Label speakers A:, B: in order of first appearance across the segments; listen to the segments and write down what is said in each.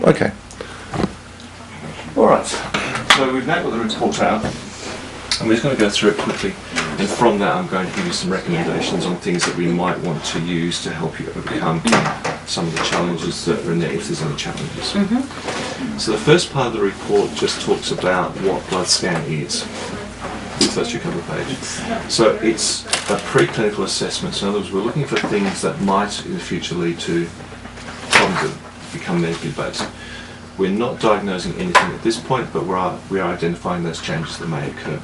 A: Okay. Alright, so we've now got the report out, and we're just going to go through it quickly, and from that I'm going to give you some recommendations on things that we might want to use to help you overcome some of the challenges that are in there, if there's any challenges. So the first part of the report just talks about what blood scan is. The first few couple of pages. So it's a preclinical assessment. So in other words, we're looking for things that might in the future lead to problems that become medically based. We're not diagnosing anything at this point, but we are identifying those changes that may occur.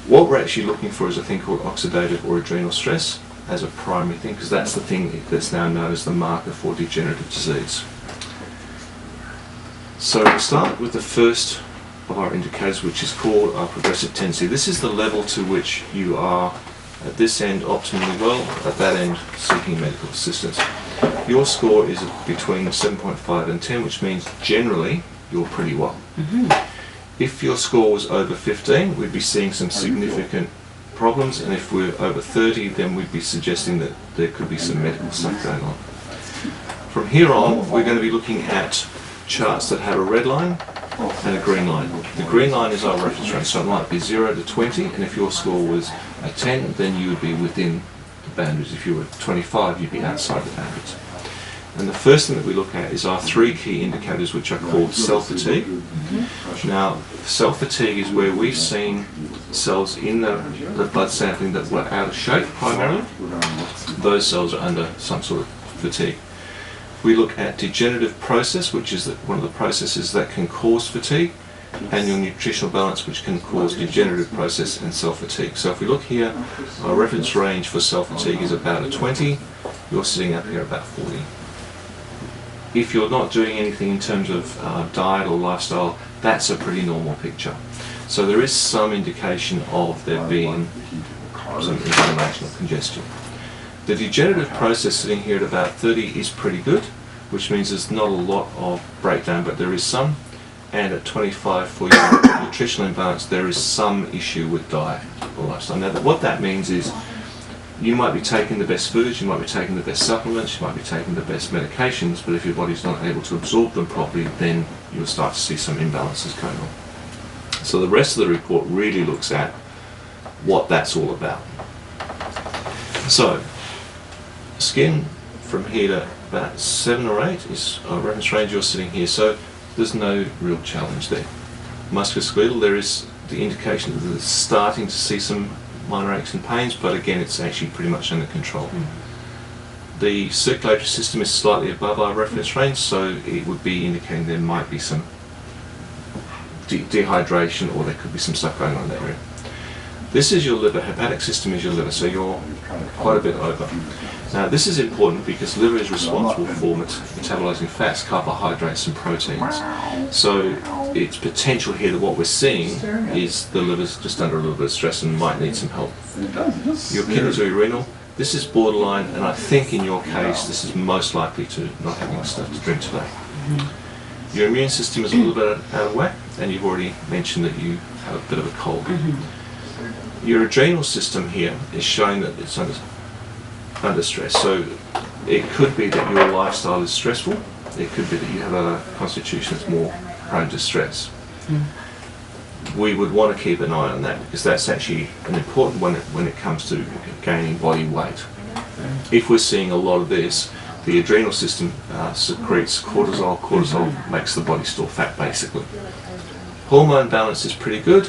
A: What we're actually looking for is a thing called oxidative or adrenal stress as a primary thing, because that's the thing that's now known as the marker for degenerative disease. So we'll start with the first of our indicators, which is called our progressive tendency. This is the level to which you are at this end optimally well, at that end seeking medical assistance. Your score is between 7.5 and 10, which means generally you're pretty well. If your score was over 15, we'd be seeing some significant problems, and if we're over 30, then we'd be suggesting that there could be some medical stuff going on. From here on, we're going to be looking at charts that have a red line and a green line. The green line is our reference range, so it might be 0 to 20, and if your score was a 10, then you would be within the boundaries. If you were 25, you'd be outside the boundaries. And the first thing that we look at is our three key indicators, which are called cell fatigue. Now, cell fatigue is where we've seen cells in the blood sampling that were out of shape primarily. Those cells are under some sort of fatigue. We look at degenerative process, which is one of the processes that can cause fatigue, and your nutritional balance, which can cause degenerative process and cell fatigue. So if we look here, our reference range for cell fatigue is about a 20. You're sitting up here about 40. If you're not doing anything in terms of diet or lifestyle, that's a pretty normal picture. So there is some indication of there being some inflammation or congestion. The degenerative process sitting here at about 30 is pretty good, which means there's not a lot of breakdown, but there is some. And at 25 for your nutritional imbalance, there is some issue with diet or lifestyle. Now, what that means is you might be taking the best foods, you might be taking the best supplements, you might be taking the best medications, but if your body's not able to absorb them properly, then you'll start to see some imbalances going on. So the rest of the report really looks at what that's all about. So, skin from here to about 7 or 8 is our reference range. You're sitting here, so there's no real challenge there. Musculoskeletal, there is the indication that it's starting to see some minor aches and pains, but again it's actually pretty much under control. The circulatory system is slightly above our reference range, so it would be indicating there might be some dehydration, or there could be some stuff going on in that area. This is your liver. Hepatic system is your liver, so you're quite a bit over. Now this is important because liver is responsible for metabolizing fats, carbohydrates and proteins. So it's potential here that what we're seeing is the liver's just under a little bit of stress and might need some help. Your kidneys or renal, this is borderline, and I think in your case this is most likely to not having stuff to drink today. Your immune system is a little bit out of whack, and you've already mentioned that you have a bit of a cold. Your adrenal system here is showing that it's under stress. So it could be that your lifestyle is stressful. It could be that you have a constitution that's more prone to stress. We would want to keep an eye on that, because that's actually an important one when it comes to gaining body weight. If we're seeing a lot of this, the adrenal system secretes cortisol. Cortisol makes the body store fat, basically. Hormone balance is pretty good.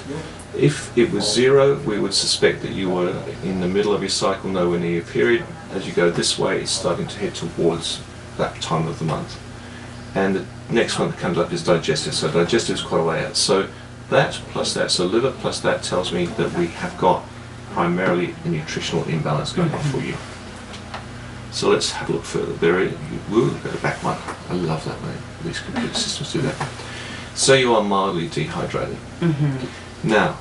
A: If it was 0, we would suspect that you were in the middle of your cycle, nowhere near your period. As you go this way, it's starting to head towards that time of the month. And the next one that comes up is digestive. So digestive is quite a way out. So that plus that, so liver plus that tells me that we have got primarily a nutritional imbalance going on for you. So let's have a look further. We'll go to back one. I love that way. These computer systems do that. So you are mildly dehydrated. Now,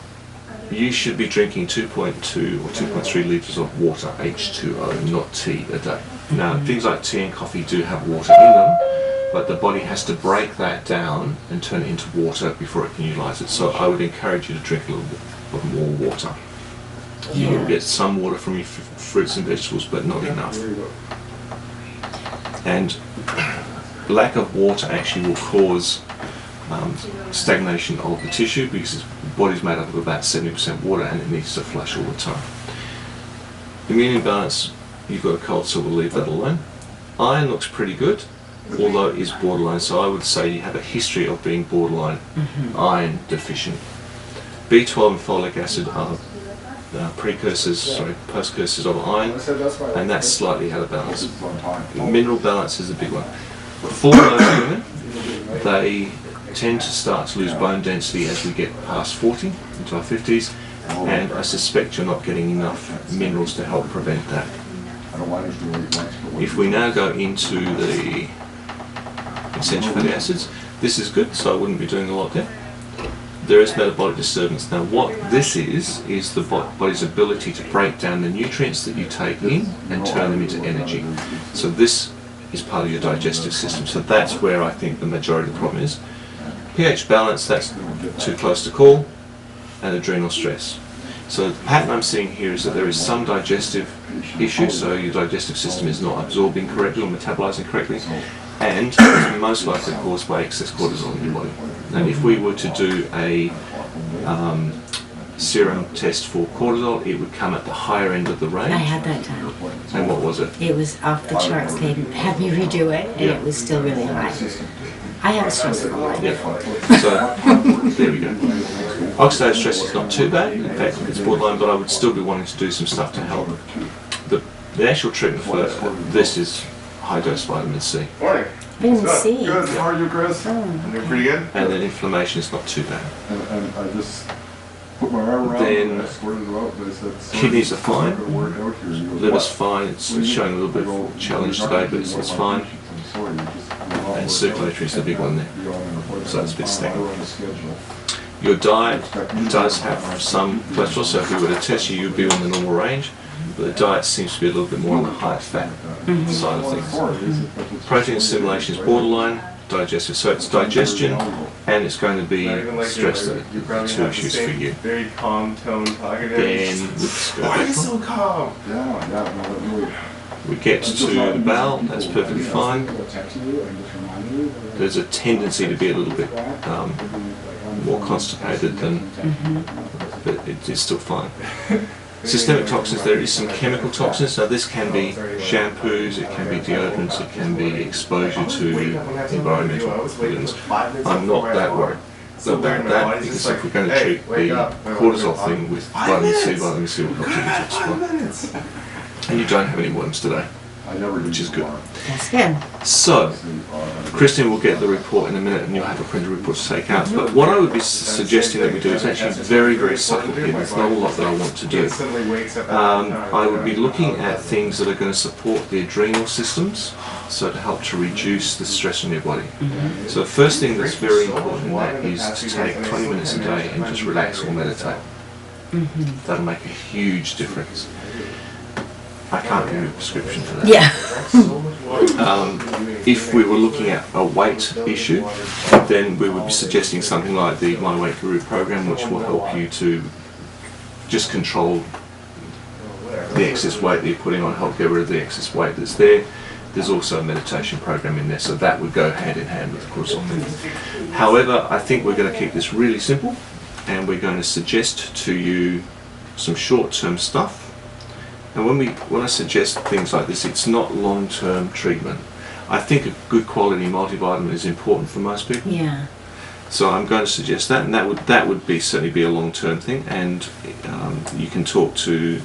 A: you should be drinking 2.2 or 2.3 litres of water, H2O, not tea, a day. Now, things like tea and coffee do have water in them, but the body has to break that down and turn it into water before it can utilise it. So I would encourage you to drink a little bit more water. You will get some water from your fruits and vegetables, but not enough. And lack of water actually will cause stagnation of the tissue, because the body's made up of about 70% water and it needs to flush all the time. Immune imbalance, you've got a cold, so we'll leave that alone. Iron looks pretty good, although it is borderline, so I would say you have a history of being borderline iron deficient. B12 and folic acid are postcursors of iron, and that's slightly out of balance. Mineral balance is a big one. For most women, they tend to start to lose bone density as we get past 40, into our 50s, and I suspect you're not getting enough minerals to help prevent that. If we now go into the essential fatty acids, this is good, so I wouldn't be doing a lot there. There is metabolic disturbance. Now what this is the body's ability to break down the nutrients that you take in and turn them into energy. So this is part of your digestive system. So that's where I think the majority of the problem is. pH balance, that's too close to call, and adrenal stress. So the pattern I'm seeing here is that there is some digestive issue, so your digestive system is not absorbing correctly or metabolizing correctly, and it's most likely caused by excess cortisol in your body. And if we were to do a serum test for cortisol, it would come at the higher end of the range.
B: I had that done.
A: And what was it?
B: It was off the charts. They had me redo it, and it was still really high. I have a stressful life.
A: Yeah. So there we go. Oxidative stress is not too bad. In fact, it's borderline, but I would still be wanting to do some stuff to help. The actual treatment for this is high-dose vitamin C.
C: Morning.
B: Vitamin C.
C: Good. How are you, Chris?
B: Oh.
C: Doing pretty good.
A: And then inflammation is not too bad.
C: And I just put my arm around it and I squirted it out. But I said,
A: Kidneys are fine.
C: Liver's
A: Liver's fine. It's showing a little bit of challenge today, but it's fine. And circulatory is the big one there. So it's a bit stagnant. Your diet does have some cholesterol, so if we were to test you, you'd be on the normal range. But the diet seems to be a little bit more on the high fat side of things. Protein assimilation is borderline, digestive. So it's digestion and it's going to be stress that are two issues for you.
C: Very calm tone talking.
A: Then
C: why are you so calm?
A: we get to the bowel, that's perfectly fine. There's a tendency to be a little bit more constipated than, but it's still fine. Systemic toxins, there is some chemical toxins. So this can be shampoos, it can be deodorants, it can be exposure to environmental pollutants. I'm not that worried about that, because if we're going to treat the cortisol thing with vitamin C will help you detoxify. And you don't have any worms today, which is good.
B: That's good.
A: So, Christine will get the report in a minute and you'll have a printed report to take out. But what I would be suggesting that we do is actually very, very subtle here. There's not a lot that I want to do. I would be looking at things that are going to support the adrenal systems, so to help to reduce the stress on your body. So the first thing that's very important in that is to take 20 minutes a day and just relax or meditate. That'll make a huge difference. I can't give you a prescription for that.
B: Yeah.
A: If we were looking at a weight issue, then we would be suggesting something like the My Weight Guru program, which will help you to just control the excess weight that you're putting on, help get rid of the excess weight that's there. There's also a meditation program in there, so that would go hand in hand with the cortisol thing. However, I think we're going to keep this really simple, and we're going to suggest to you some short-term stuff. And when I suggest things like this, it's not long-term treatment. I think a good quality multivitamin is important for most people.
B: Yeah.
A: So I'm going to suggest that, and that would certainly be a long-term thing. And you can talk to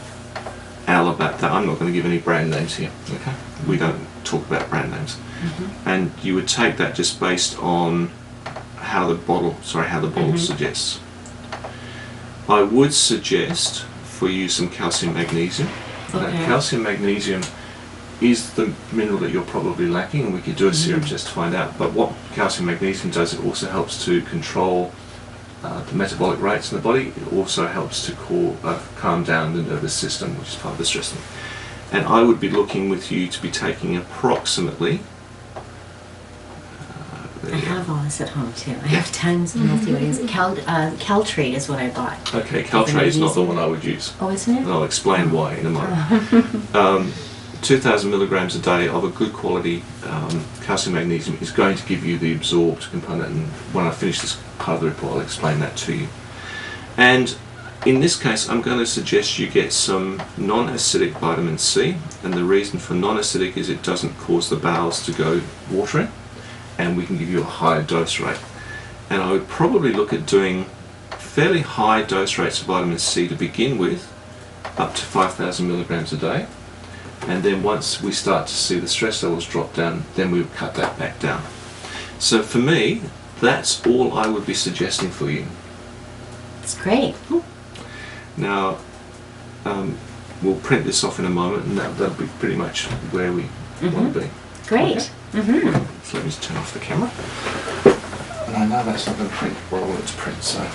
A: Al about that. I'm not going to give any brand names here. Okay, we don't talk about brand names. And you would take that just based on how the bottle suggests. I would suggest for you some calcium magnesium. Now, calcium magnesium is the mineral that you're probably lacking, and we could do a serum test to find out. But what calcium magnesium does, it also helps to control the metabolic rates in the body. It also helps to calm down the nervous system, which is part of the stress thing. And I would be looking with you to be taking approximately.
B: I have all this at home too. I have tons of multivitamins. Caltrate is what I bought.
A: Okay, Caltrate is not the one I would use.
B: Oh, isn't it?
A: And I'll explain why in a moment. 2,000 milligrams a day of a good quality calcium magnesium is going to give you the absorbed component, and when I finish this part of the report I'll explain that to you. And in this case I'm going to suggest you get some non-acidic vitamin C, and the reason for non-acidic is it doesn't cause the bowels to go watery, and we can give you a higher dose rate. And I would probably look at doing fairly high dose rates of vitamin C to begin with, up to 5,000 milligrams a day, and then once we start to see the stress levels drop down, then we'll cut that back down. So for me, that's all I would be suggesting for you.
B: That's great.
A: Now, we'll print this off in a moment, and that'll be pretty much where we want to be.
B: Great.
A: Okay. So let me just turn off the camera. And I know that's not going to print what I want it to print, so